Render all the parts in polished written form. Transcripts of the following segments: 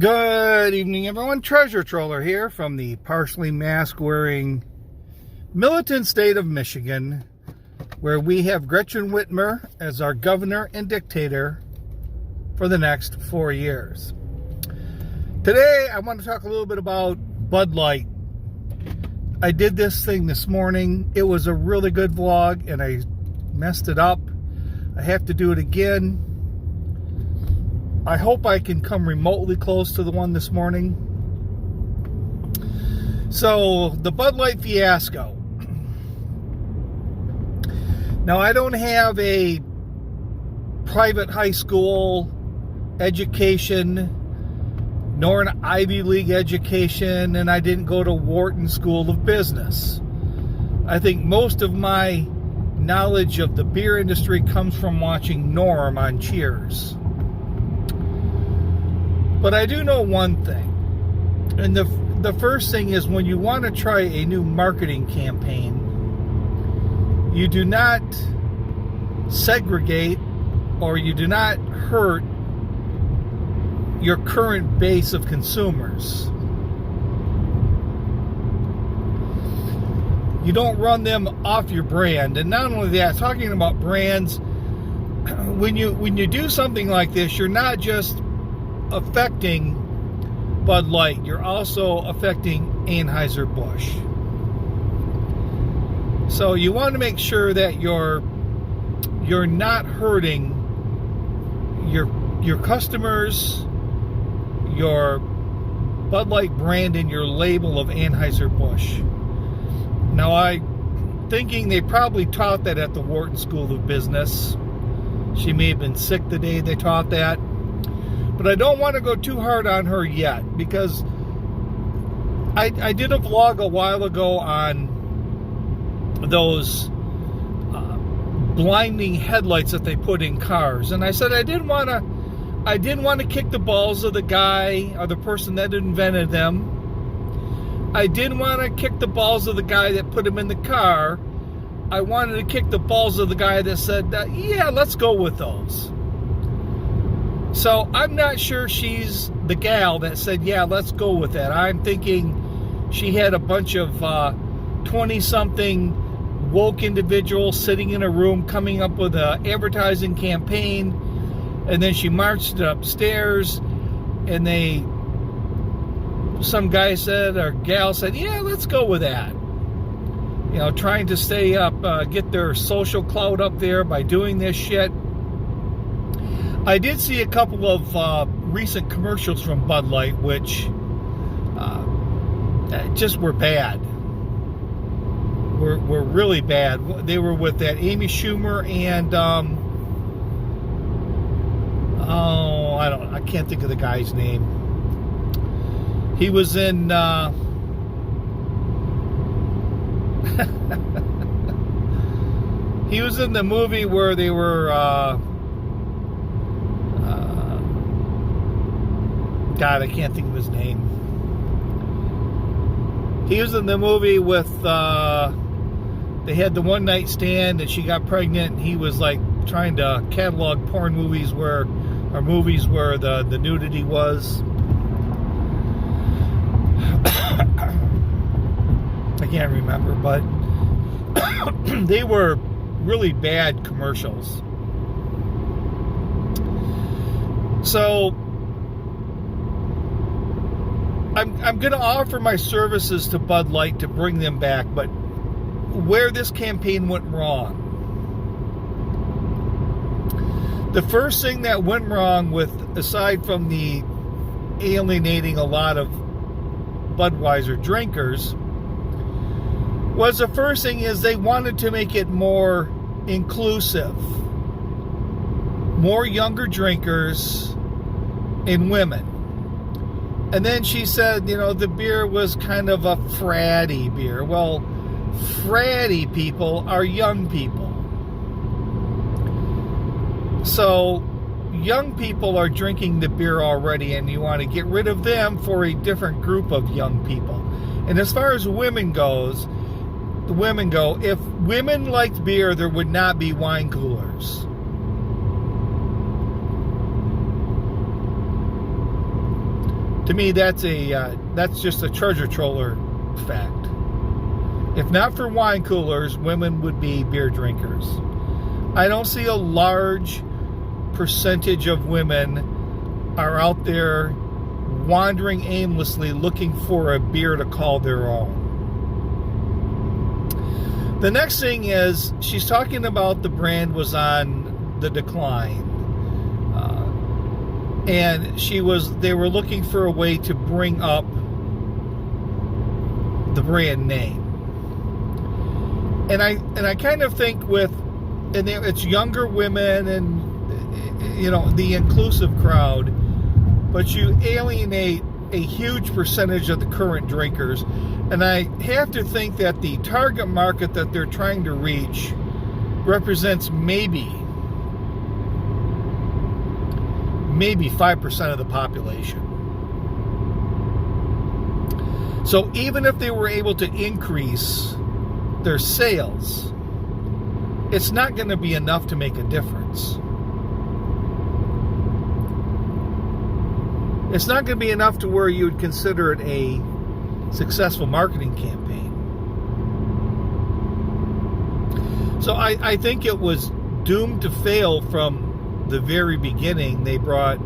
Good evening, everyone. Treasure Troller here from the partially mask-wearing militant state of Michigan, where we have Gretchen Whitmer as our governor and dictator for the next 4 years. Today, I want to talk a little bit about Bud Light. I did this thing this morning. It was a really good vlog, and I messed it up. I have to do it again. I hope I can come remotely close to the one this morning. So, the Bud Light fiasco. Now, I don't have a private high school education, nor an Ivy League education, and I didn't go to Wharton School of Business. I think most of my knowledge of the beer industry comes from watching Norm on Cheers. But I do know one thing, and the first thing is when you want to try a new marketing campaign, you do not segregate or you do not hurt your current base of consumers. You don't run them off your brand. And not only that, talking about brands, when you do something like this, you're not just affecting Bud Light, you're also affecting Anheuser-Busch. So you want to make sure that you're not hurting your customers, your Bud Light brand, and your label of Anheuser-Busch. Now, I'm thinking they probably taught that at the Wharton School of Business. She may have been sick the day they taught that. But I don't want to go too hard on her yet, because I did a vlog a while ago on those blinding headlights that they put in cars, and I said I didn't want to kick the balls of the guy or the person that invented them. I didn't want to kick the balls of the guy that put them in the car. I wanted to kick the balls of the guy that said, yeah, let's go with those. So I'm not sure she's the gal that said, yeah, let's go with that. I'm thinking she had a bunch of 20-something woke individuals sitting in a room coming up with an advertising campaign, and then she marched it upstairs, and some guy said, or gal said, yeah, let's go with that. You know, trying to stay up, get their social clout up there by doing this shit. I did see a couple of recent commercials from Bud Light, which just were bad. Were really bad. They were with that Amy Schumer and I can't think of the guy's name. He was in he was in the movie where they were God, I can't think of his name. He was in the movie with, they had the one night stand and she got pregnant, and he was like trying to catalog porn movies or movies where the nudity was. I can't remember, but they were really bad commercials. So I'm going to offer my services to Bud Light to bring them back, but where this campaign went wrong. The first thing that went wrong aside from the alienating a lot of Budweiser drinkers, was the first thing is they wanted to make it more inclusive. More younger drinkers and women. And then she said, you know, the beer was kind of a fratty beer. Well, fratty people are young people. So, young people are drinking the beer already, and you want to get rid of them for a different group of young people. And as far as women goes, the women go, if women liked beer, there would not be wine coolers. To me, that's just a treasure troller fact. If not for wine coolers, women would be beer drinkers. I don't see a large percentage of women are out there wandering aimlessly looking for a beer to call their own. The next thing is she's talking about the brand was on the decline. And they were looking for a way to bring up the brand name. And I kind of think it's younger women and, the inclusive crowd, but you alienate a huge percentage of the current drinkers. And I have to think that the target market that they're trying to reach represents maybe 5% of the population. So even if they were able to increase their sales, it's not going to be enough to make a difference. It's not going to be enough to where you would consider it a successful marketing campaign. So I think it was doomed to fail from the very beginning. They brought,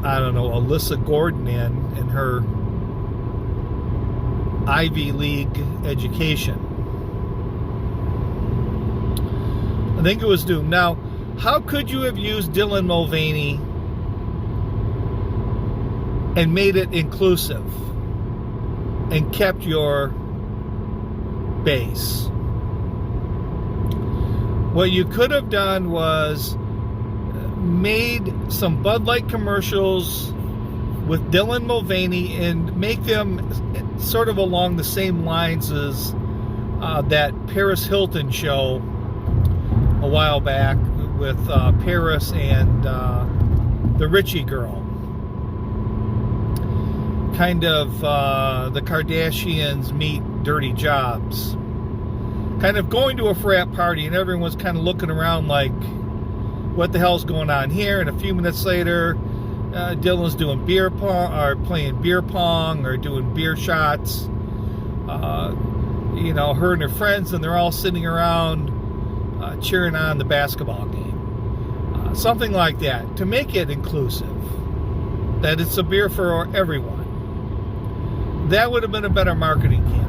Alyssa Gordon in her Ivy League education. I think it was doomed. Now, how could you have used Dylan Mulvaney and made it inclusive and kept your base? What you could have done was made some Bud Light commercials with Dylan Mulvaney and make them sort of along the same lines as that Paris Hilton show a while back with Paris and the Richie girl. Kind of the Kardashians meet Dirty Jobs. Kind of going to a frat party and everyone's kind of looking around like, what the hell's going on here? And a few minutes later, Dylan's doing beer pong, or playing beer pong, or doing beer shots. Her and her friends, and they're all sitting around cheering on the basketball game. Something like that, to make it inclusive. That it's a beer for everyone. That would have been a better marketing campaign.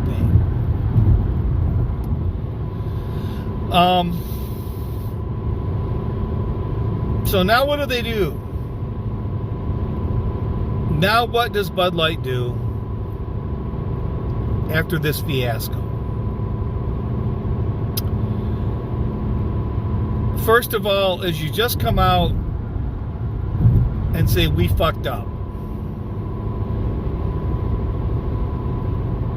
So now what do? Now what does Bud Light do after this fiasco? First of all, is you just come out and say, we fucked up.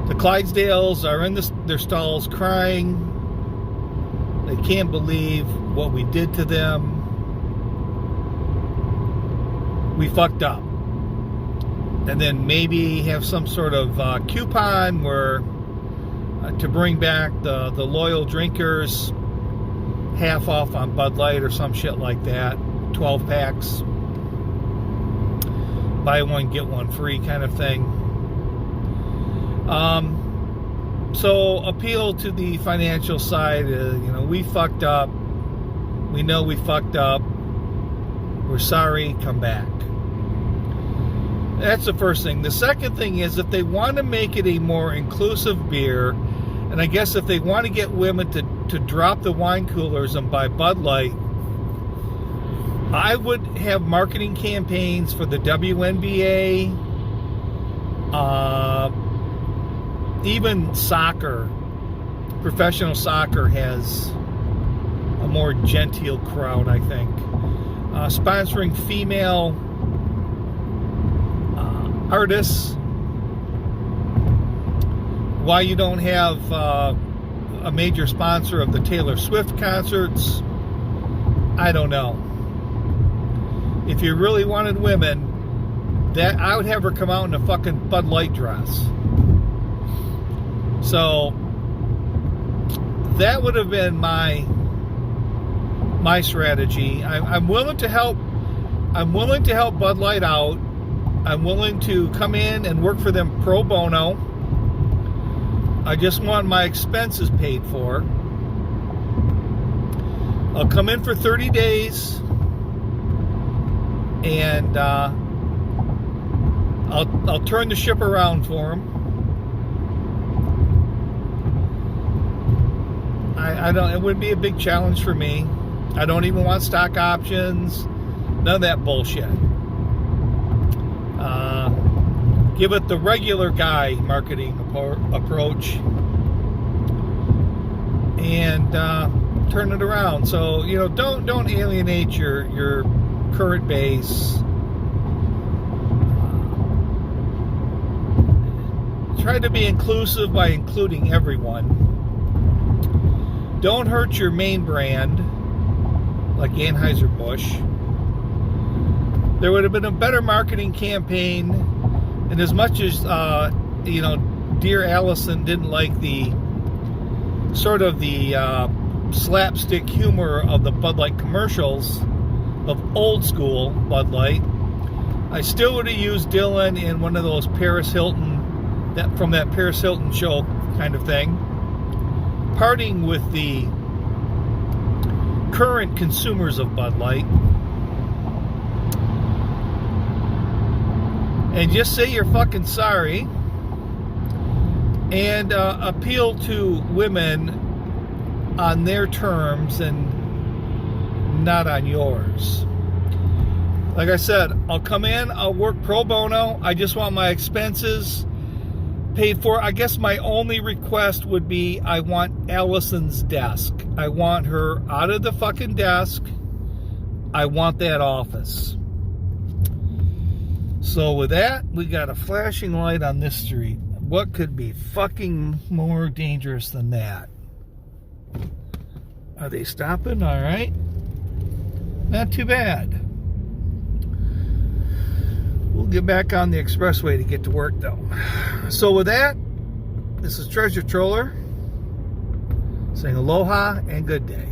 The Clydesdales are in their stalls crying. They can't believe what we did to them. We fucked up. And then maybe have some sort of coupon where to bring back the loyal drinkers half off on Bud Light or some shit like that. 12 packs. Buy one, get one free kind of thing. So appeal to the financial side. We fucked up. We know we fucked up. We're sorry. Come back. That's the first thing. The second thing is, if they want to make it a more inclusive beer, and I guess if they want to get women to drop the wine coolers and buy Bud Light, I would have marketing campaigns for the WNBA, even soccer. Professional soccer has a more genteel crowd, I think. Sponsoring female artists. Why you don't have a major sponsor of the Taylor Swift concerts, I don't know. If you really wanted women, that I would have her come out in a fucking Bud Light dress. So that would have been my strategy. I'm willing to help Bud Light out I'm willing to come in and work for them pro bono. I just want my expenses paid for. I'll come in for 30 days, and I'll turn the ship around for them. I don't. It would be a big challenge for me. I don't even want stock options. None of that bullshit. Give it the regular guy marketing approach, and turn it around. So don't alienate your current base. Try to be inclusive by including everyone. Don't hurt your main brand, like Anheuser-Busch. There would have been a better marketing campaign, and as much as dear Allison didn't like the sort of the slapstick humor of the Bud Light commercials of old school Bud Light, I still would have used Dylan in one of those Paris Hilton, from that Paris Hilton show kind of thing, parting with the current consumers of Bud Light, and just say you're fucking sorry, and appeal to women on their terms and not on yours. Like I said, I'll come in, I'll work pro bono. I just want my expenses paid for. I guess my only request would be I want Allison's desk. I want her out of the fucking desk. I want that office. So with that, we got a flashing light on this street. What could be fucking more dangerous than that? Are they stopping? All right. Not too bad. We'll get back on the expressway to get to work, though. So with that, this is Treasure Troller saying aloha and good day.